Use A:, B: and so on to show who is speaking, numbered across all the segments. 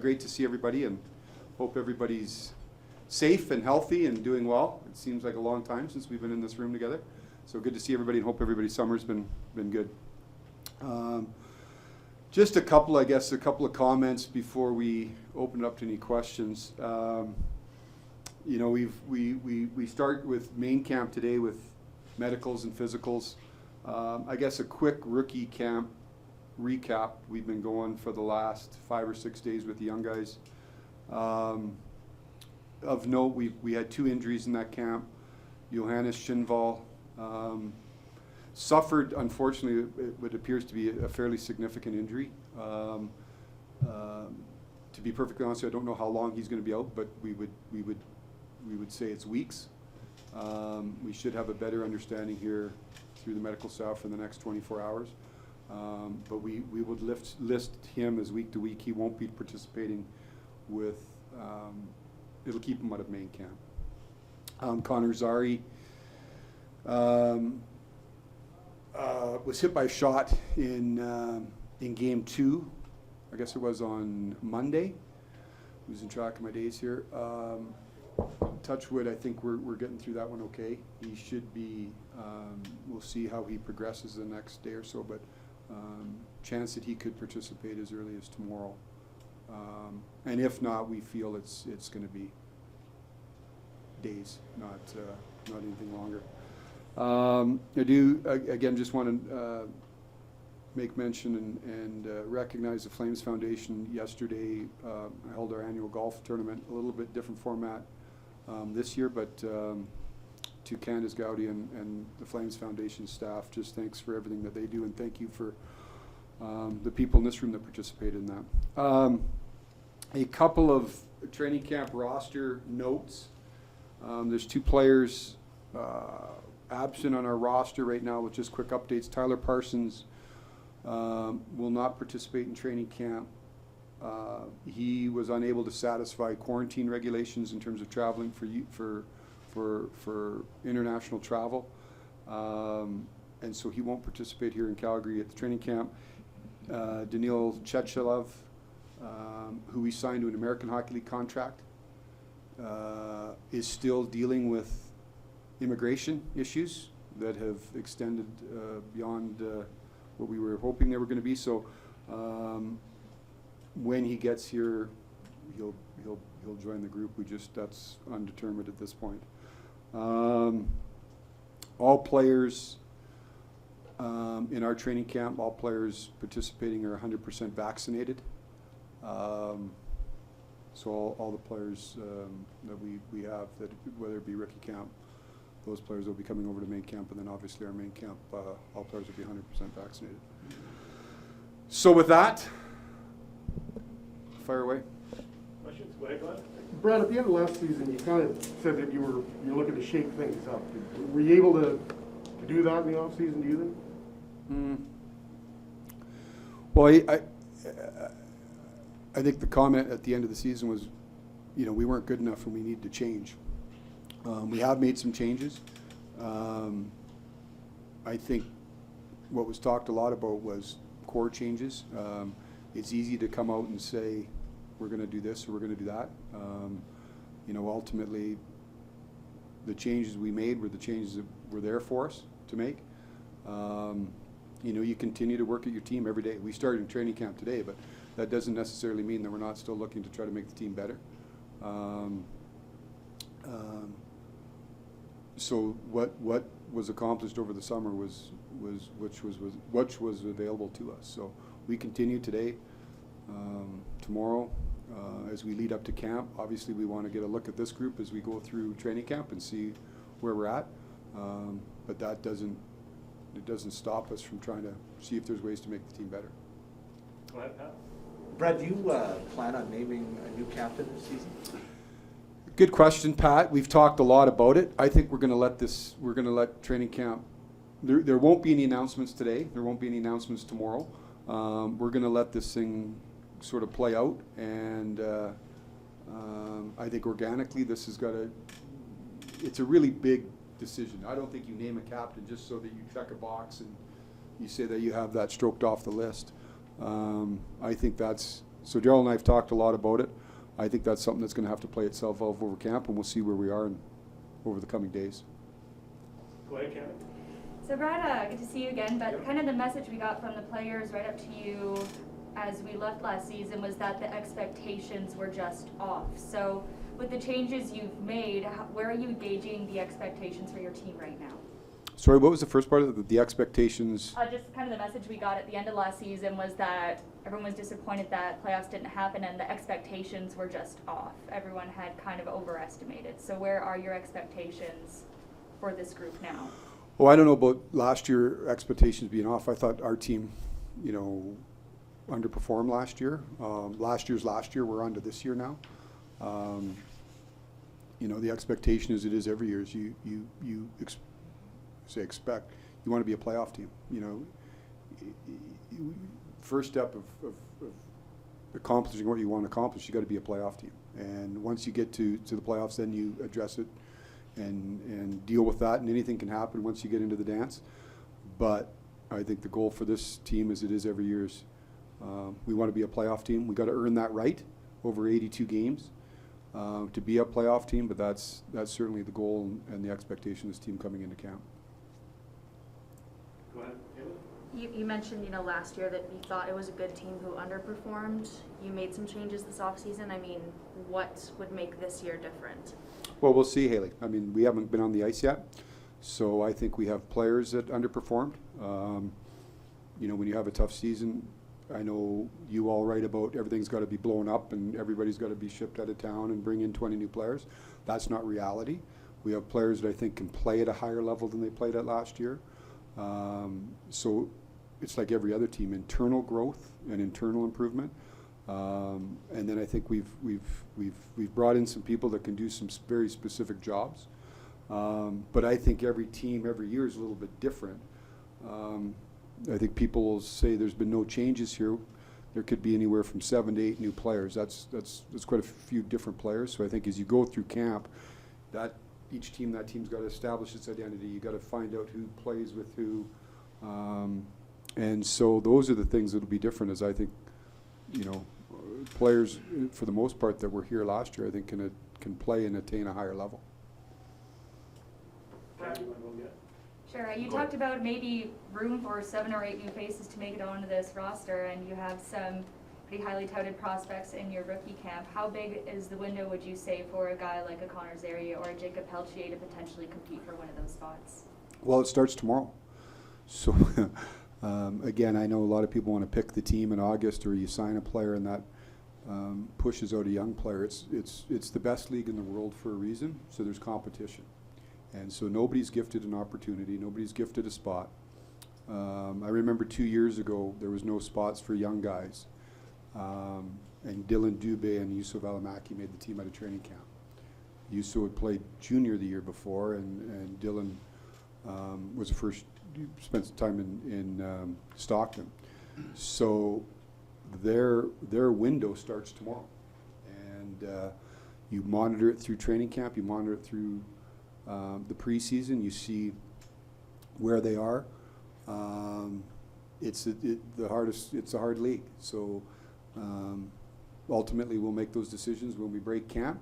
A: great to see everybody, and hope everybody's safe and healthy and doing well. It seems like a long time since we've been in this room together. So good to see everybody, and hope everybody's summer's been good. Just a couple of comments before we open it up to any questions. You know, we start with main camp today with medicals and physicals. I guess a quick rookie camp recap. We've been going for the last 5 or 6 days with the young guys. Of note, we had 2 injuries in that camp. Johannes Schinval suffered, unfortunately, what appears to be a fairly significant injury. To be perfectly honest, I don't know how long he's going to be out, but we would say it's weeks. We should have a better understanding here through the medical staff in the next 24 hours. But we would list him as week to week. He won't be participating with, it'll keep him out of main camp. Connor Zari was hit by a shot in game 2. I guess it was on Monday. Losing track of my days here. Touch wood, I think we're getting through that one okay. He should be, we'll see how he progresses the next day or so, but chance that he could participate as early as tomorrow. And if not, we feel it's going to be days, not anything longer. I do, again, just want to make mention and recognize the Flames Foundation. Yesterday, held our annual golf tournament, a little bit different format this year, but to Candace Gowdy and the Flames Foundation staff, just thanks for everything that they do, and thank you for the people in this room that participated in that. A couple of training camp roster notes. There's 2 players absent on our roster right now with just quick updates. Tyler Parsons will not participate in training camp. He was unable to satisfy quarantine regulations in terms of traveling for international travel, and so he won't participate here in Calgary at the training camp. Daniil Chechelov, who we signed to an American Hockey League contract, is still dealing with immigration issues that have extended beyond what we were hoping they were going to be. So when he gets here, he'll join the group. That's undetermined at this point. All players in our training camp, all players participating are 100% vaccinated. So all the players that we have, that whether it be rookie camp, those players will be coming over to main camp, and then obviously our main camp, all players will be 100% vaccinated. So with that, fire away.
B: Questions? Go ahead, Glenn.
C: Brad, at the end of last season, you kind of said that you're looking to shake things up. Were you able to do that in the off season? Do you think?
A: Well, I think the comment at the end of the season was, you know, we weren't good enough and we need to change. We have made some changes. I think what was talked a lot about was core changes. It's easy to come out and say, we're going to do this or we're going to do that. You know, ultimately, the changes we made were the changes that were there for us to make. You know, you continue to work at your team every day. We started in training camp today, but that doesn't necessarily mean that we're not still looking to try to make the team better. So what was accomplished over the summer was which was available to us. So we continue today, tomorrow, as we lead up to camp. Obviously, we want to get a look at this group as we go through training camp and see where we're at. But that doesn't stop us from trying to see if there's ways to make the team better.
B: Go ahead, Pat.
D: Brad, do you plan on naming a new captain this season?
A: Good question, Pat. We've talked a lot about it. I think we're going to let training camp. There won't be any announcements today. There won't be any announcements tomorrow. We're going to let this thing sort of play out, and I think organically this has got it's a really big decision. I don't think you name a captain just so that you check a box and you say that you have that stroked off the list. I think that's So Daryl and I have talked a lot about it. I think that's something that's going to have to play itself out over camp, and we'll see where we are over the coming days.
B: Go ahead, Kevin.
E: So Brad, good to see you again, but kind of the message we got from the players right up to you as we left last season was that the expectations were just off. So with the changes you've made, where are you gauging the expectations for your team right now?
A: Sorry, what was the first part of the expectations?
E: Just kind of the message we got at the end of last season was that everyone was disappointed that playoffs didn't happen and the expectations were just off. Everyone had kind of overestimated. So where are your expectations for this group now?
A: Well, I don't know about last year expectations being off. I thought our team, underperformed last year. Last year. We're on to this year now. The expectation is it is every year. Is you expect you want to be a playoff team. First step of accomplishing what you want to accomplish, you got to be a playoff team. And once you get to the playoffs, then you address it and deal with that. And anything can happen once you get into the dance. But I think the goal for this team, as it is every year, is we want to be a playoff team. We got to earn that right over 82 games to be a playoff team. But that's certainly the goal and the expectation of this team coming into camp.
B: Go ahead, Taylor.
F: You mentioned, last year that you thought it was a good team who underperformed. You made some changes this offseason. I mean, what would make this year different?
A: Well, we'll see, Haley. I mean, we haven't been on the ice yet, so I think we have players that underperformed. When you have a tough season, I know you all write about everything's got to be blown up and everybody's got to be shipped out of town and bring in 20 new players. That's not reality. We have players that I think can play at a higher level than they played at last year. So it's like every other team, internal growth and internal improvement. And then I think we've brought in some people that can do some very specific jobs. But I think every team every year is a little bit different. I think people will say there's been no changes here. There could be anywhere from 7 to 8 new players. That's quite a few different players. So I think as you go through camp, that team's got to establish its identity. You got to find out who plays with who, and so those are the things that'll be different. As I think, players for the most part that were here last year, I think can play and attain a higher level.
B: Kathy, you want to go again?
E: Sure. You
B: Go
E: talked
B: ahead.
E: about maybe room for 7 or 8 new faces to make it onto this roster, and you have some pretty highly touted prospects in your rookie camp. How big is the window, would you say, for a guy like a Connor Zary or a Jacob Peltier to potentially compete for one of those spots?
A: Well, it starts tomorrow. So again, I know a lot of people want to pick the team in August, or you sign a player and that pushes out a young player. It's the best league in the world for a reason. So there's competition. And so nobody's gifted an opportunity. Nobody's gifted a spot. I remember 2 years ago, there was no spots for young guys. And Dylan Dubé and Yusuf Alamaki made the team out of training camp. Yusuf had played junior the year before, and Dylan was the first, spent some time in Stockton. So their window starts tomorrow. And you monitor it through training camp, you monitor it through the preseason, you see where they are. It's a hard league. So ultimately we'll make those decisions when we break camp,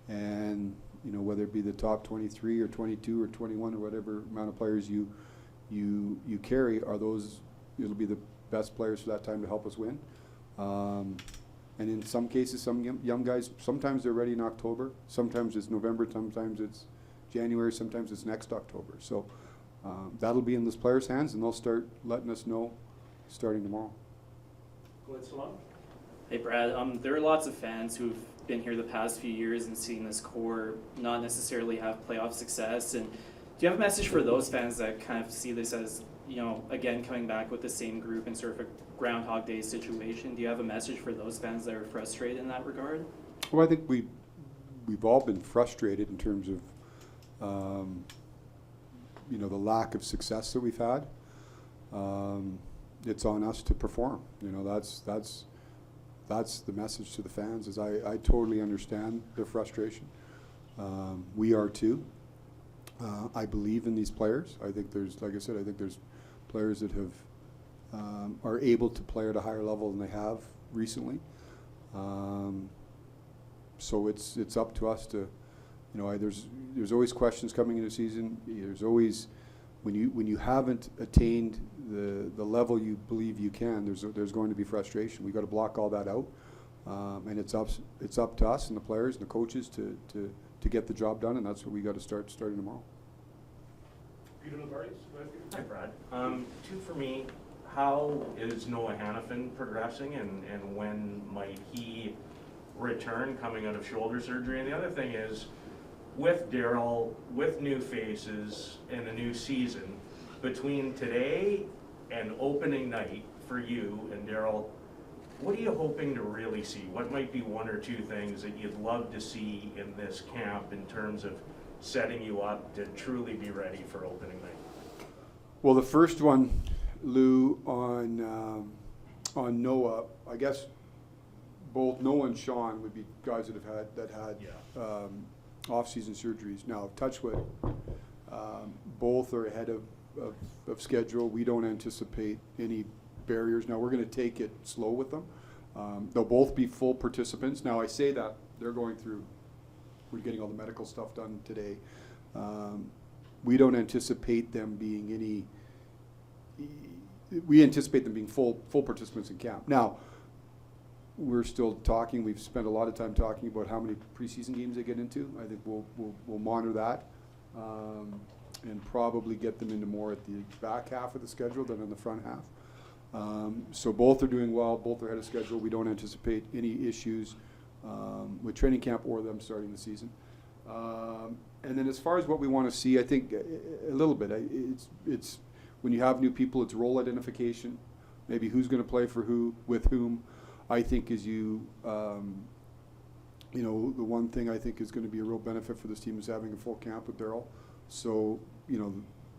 A: and whether it be the top 23 or 22 or 21 or whatever amount of players you carry, it'll be the best players for that time to help us win. And in some cases, some young guys, sometimes they're ready in October, sometimes it's November, sometimes it's January, sometimes it's next October. So that'll be in those players' hands, and they'll start letting us know starting tomorrow.
B: Go ahead, Salon.
G: Hey Brad, there are lots of fans who've been here the past few years and seen this core not necessarily have playoff success. And do you have a message for those fans that kind of see this as, again, coming back with the same group in sort of a Groundhog Day situation? Do you have a message for those fans that are frustrated in that regard?
A: Well, I think we've all been frustrated in terms of the lack of success that we've had. It's on us to perform. That's the message to the fans. Is I totally understand their frustration. We are too. I believe in these players. I think there's, like I said, I think there's players that are able to play at a higher level than they have recently. So it's up to us to, there's always questions coming into the season. There's always, when you haven't attained the level you believe you can, there's going to be frustration. We've got to block all that out, and it's up to us and the players and the coaches to get the job done, and that's what we got to starting tomorrow.
B: Peter Labarge,
H: Hi, Brad. Two for me. How is Noah Hannafin progressing, and when might he return coming out of shoulder surgery? And the other thing is, with Daryl, with new faces and a new season, between today and opening night for you and Daryl, what are you hoping to really see? What might be one or two things that you'd love to see in this camp in terms of setting you up to truly be ready for opening night?
A: Well, the first one, Lou, on Noah, I guess both Noah and Sean would be guys that had off-season surgeries. Now, touchwood, both are ahead of schedule. We don't anticipate any barriers. Now, we're going to take it slow with them. They'll both be full participants. Now, I say that we're getting all the medical stuff done today. We don't anticipate them being we anticipate them being full participants in camp. Now, we're still talking. We've spent a lot of time talking about how many preseason games they get into. I think we'll monitor that and probably get them into more at the back half of the schedule than in the front half. So both are doing well. Both are ahead of schedule. We don't anticipate any issues with training camp or them starting the season. And then as far as what we want to see, I think a little bit. It's when you have new people, it's role identification. Maybe who's going to play for who, with whom. I think the one thing I think is going to be a real benefit for this team is having a full camp with Daryl. So,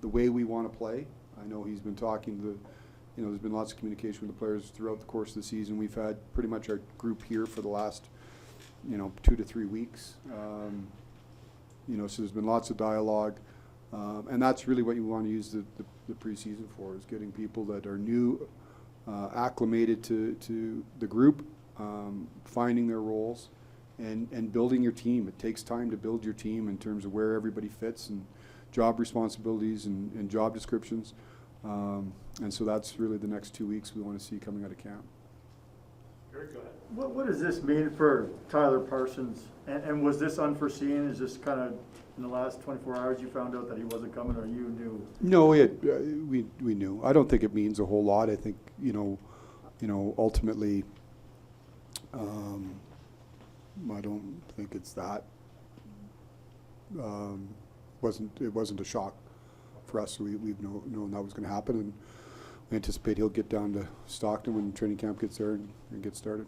A: the way we want to play, I know he's been talking to, there's been lots of communication with the players throughout the course of the season. We've had pretty much our group here for the last, 2 to 3 weeks. So there's been lots of dialogue. And that's really what you want to use the preseason for, is getting people that are new, acclimated to the group, finding their roles, and building your team. It takes time to build your team in terms of where everybody fits and job responsibilities and job descriptions. And so that's really the next 2 weeks we want to see coming out of camp.
B: Gary, go ahead.
I: What does this mean for Tyler Parsons? And was this unforeseen? Is this kind of in the last 24 hours you found out that he wasn't coming, or you knew?
A: No, we knew. I don't think it means a whole lot. I think ultimately, I don't think it's that. It wasn't a shock for us. We've known that was going to happen, and we anticipate he'll get down to Stockton when training camp gets there and get started.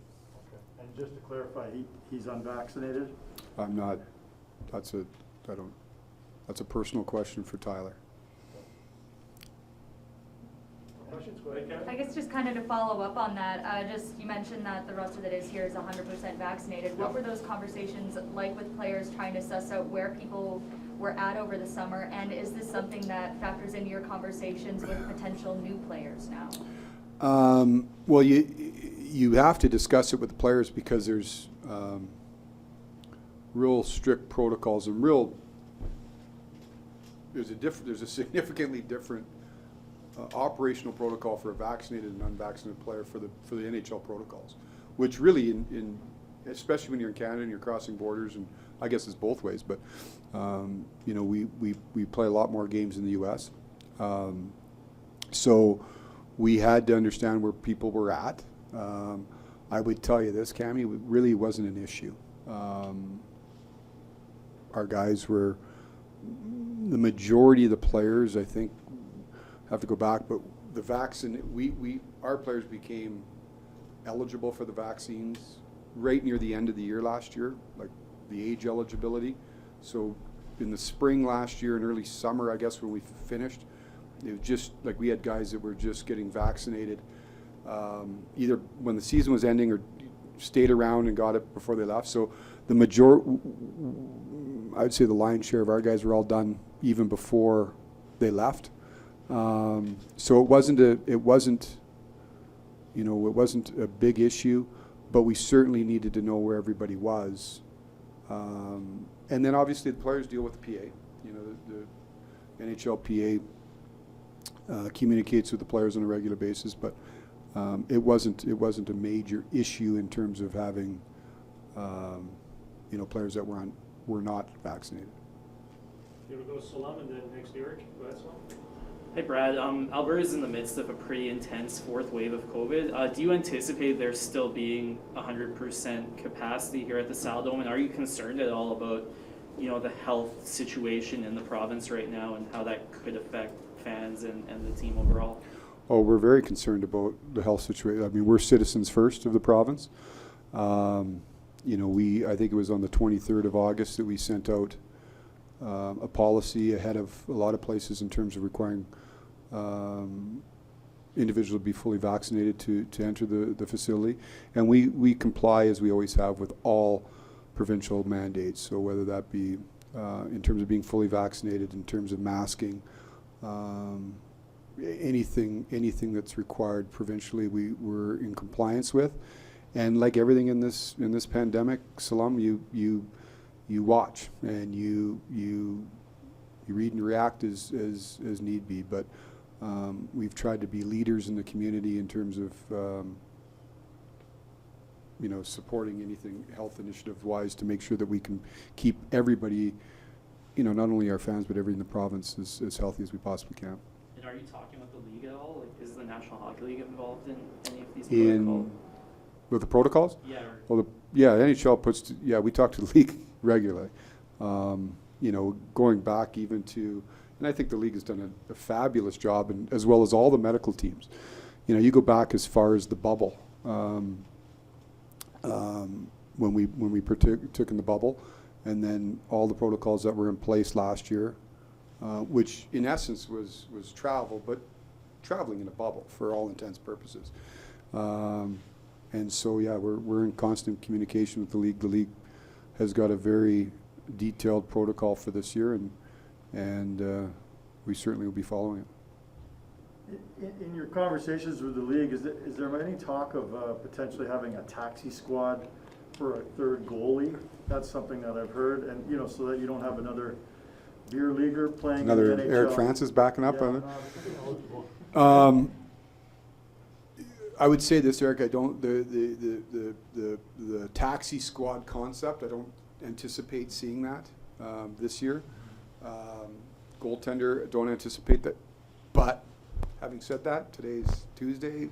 I: Okay. And just to clarify, he's unvaccinated?
A: I'm not. That's a personal question for Tyler.
B: Questions? Go ahead, Kevin.
E: I guess just kind of to follow up on that, you mentioned that the roster that is here is 100% vaccinated. What were those conversations like with players trying to suss out where people were at over the summer, and is this something that factors into your conversations with potential new players now?
A: Well, you have to discuss it with the players because there's real strict protocols and there's a significantly different operational protocol for a vaccinated and unvaccinated player for the NHL protocols, which really especially when you're in Canada and you're crossing borders, and I guess it's both ways, but we play a lot more games in the U.S. So we had to understand where people were at. I would tell you this, Cammy, it really wasn't an issue. Our guys were, the majority of the players, I think, have to go back, but the vaccine, our players became eligible for the vaccines right near the end of the year last year, like the age eligibility. So in the spring last year and early summer, I guess, when we finished, it was just like we had guys that were just getting vaccinated either when the season was ending or stayed around and got it before they left. So the I would say the lion's share of our guys were all done even before they left. So it wasn't a big issue. but we certainly needed to know where everybody was. And then obviously the players deal with the PA. You know, the NHL PA communicates with the players on a regular basis, but it wasn't a major issue in terms of having players that were not vaccinated.
B: Here we go, Salam, and then next Eric. Go ahead, Salam.
G: Hey Brad, Alberta is in the midst of a pretty intense fourth wave of COVID. Do you anticipate there still being 100% capacity here at the Saddledome, and are you concerned at all about, the health situation in the province right now and how that could affect fans and the team overall?
A: Oh, we're very concerned about the health situation. I mean, we're citizens first of the province. I think it was on the 23rd of August that we sent out a policy ahead of a lot of places in terms of requiring individuals to be fully vaccinated to enter the facility. And we comply, as we always have, with all provincial mandates. So whether that be in terms of being fully vaccinated, in terms of masking, anything that's required provincially, we're in compliance with. And like everything in this pandemic, Salam, you watch and you read and react as need be. But we've tried to be leaders in the community in terms of supporting anything health initiative wise to make sure that we can keep everybody, not only our fans but everybody in the province as healthy as we possibly can.
G: And are you talking with the league at all? Like, is the National Hockey League involved in any of these
A: protocols? With the protocols?
G: Yeah.
A: Well, NHL we talk to the league regularly. Going back even to, and I think the league has done a fabulous job, and as well as all the medical teams. You go back as far as the bubble, when we partook in the bubble, and then all the protocols that were in place last year, which in essence was travel, but traveling in a bubble for all intents and purposes. And so, we're in constant communication with the league. The league has got a very detailed protocol for this year, and we certainly will be following it.
I: In your conversations with the league, is there any talk of potentially having a taxi squad for a third goalie? That's something that I've heard, and so that you don't have another beer leaguer playing
A: Another
I: in the NHL.
A: Eric Francis backing up
I: Yeah,
A: on it. I would say this, Eric. I don't the taxi squad concept. I don't anticipate seeing that this year. Goaltender, don't anticipate that. But having said that, today's Tuesday.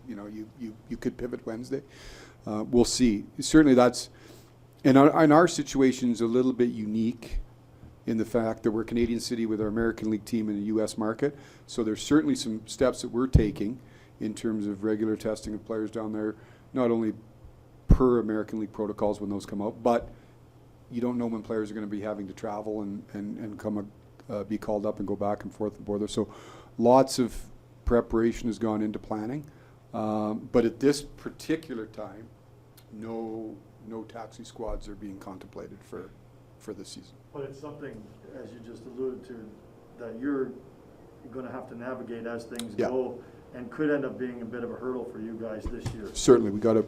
A: You could pivot Wednesday. We'll see. Certainly, that's and our situation is a little bit unique in the fact that we're a Canadian city with our American League team in the U.S. market. So there's certainly some steps that we're taking in terms of regular testing of players down there, not only per American League protocols when those come out, but you don't know when players are going to be having to travel and come be called up and go back and forth and border. So lots of preparation has gone into planning. But at this particular time, no taxi squads are being contemplated for this season.
I: But it's something, as you just alluded to, that you're going to have to navigate as things go, and could end up being a bit of a hurdle for you guys this year.
A: Certainly, we got to.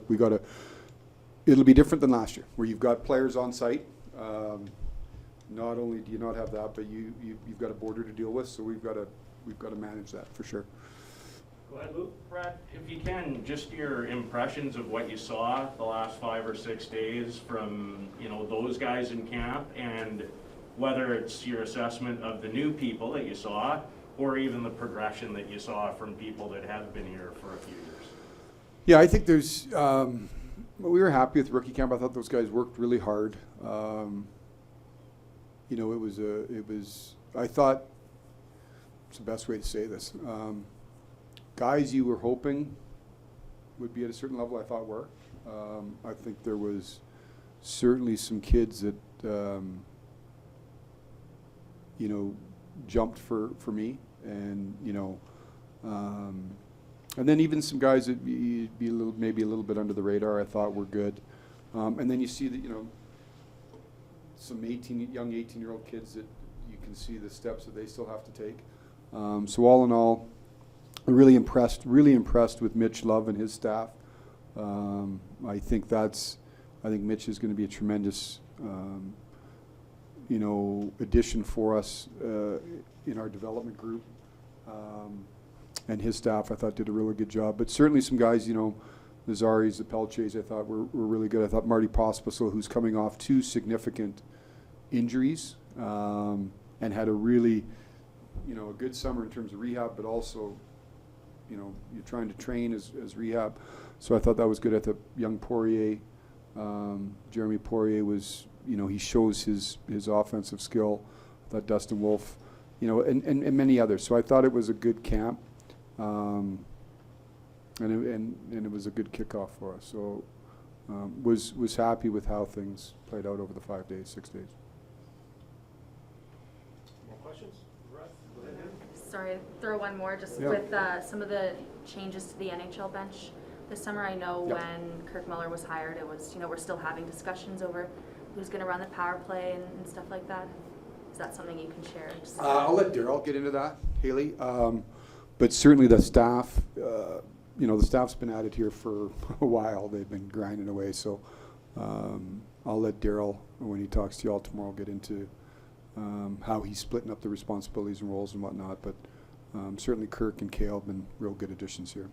A: It'll be different than last year, where you've got players on site. Not only do you not have that, but you've got a border to deal with. So we've got to manage that for sure.
B: Go ahead, Lou.
H: Brad, if you can, just your impressions of what you saw the last 5 or 6 days from those guys in camp, and whether it's your assessment of the new people that you saw, or even the progression that you saw from people that have been here for a few years.
A: Yeah, I think there's. We were happy with rookie camp. I thought those guys worked really hard. It was. I thought it's the best way to say this. Guys you were hoping would be at a certain level, I thought were. I think there was certainly some kids that jumped for me, and and then even some guys that maybe a little bit under the radar I thought were good. And then you see that some young 18-year-old kids that you can see the steps that they still have to take. So all in all, I'm really impressed with Mitch Love and his staff. I think Mitch is going to be a tremendous, addition for us in our development group. And his staff, I thought, did a really good job. But certainly some guys, the Zaris, the Pelches, I thought were really good. I thought Marty Pospisil, who's coming off 2 significant injuries, and had a really, a good summer in terms of rehab, but also, you're trying to train as rehab. So I thought that was good. I thought young Poirier, Jeremy Poirier was, he shows his offensive skill. I thought Dustin Wolf, and many others. So I thought it was a good camp. And it was a good kickoff for us. So was happy with how things played out over the 5 days, 6 days.
B: More questions? Russ, go ahead.
F: Sorry, throw one more, just
A: Yeah.
F: with some of the changes to the NHL bench this summer. I know
A: Yeah.
F: when Kirk Muller was hired, it was, we're still having discussions over who's going to run the power play and stuff like that. Is that something you can share? Just
A: I'll let Daryl get into that, Haley. But certainly the staff, the staff's been at it here for a while. They've been grinding away. So I'll let Daryl, when he talks to you all tomorrow, get into how he's splitting up the responsibilities and roles and whatnot. But certainly Kirk and Cale have been real good additions here.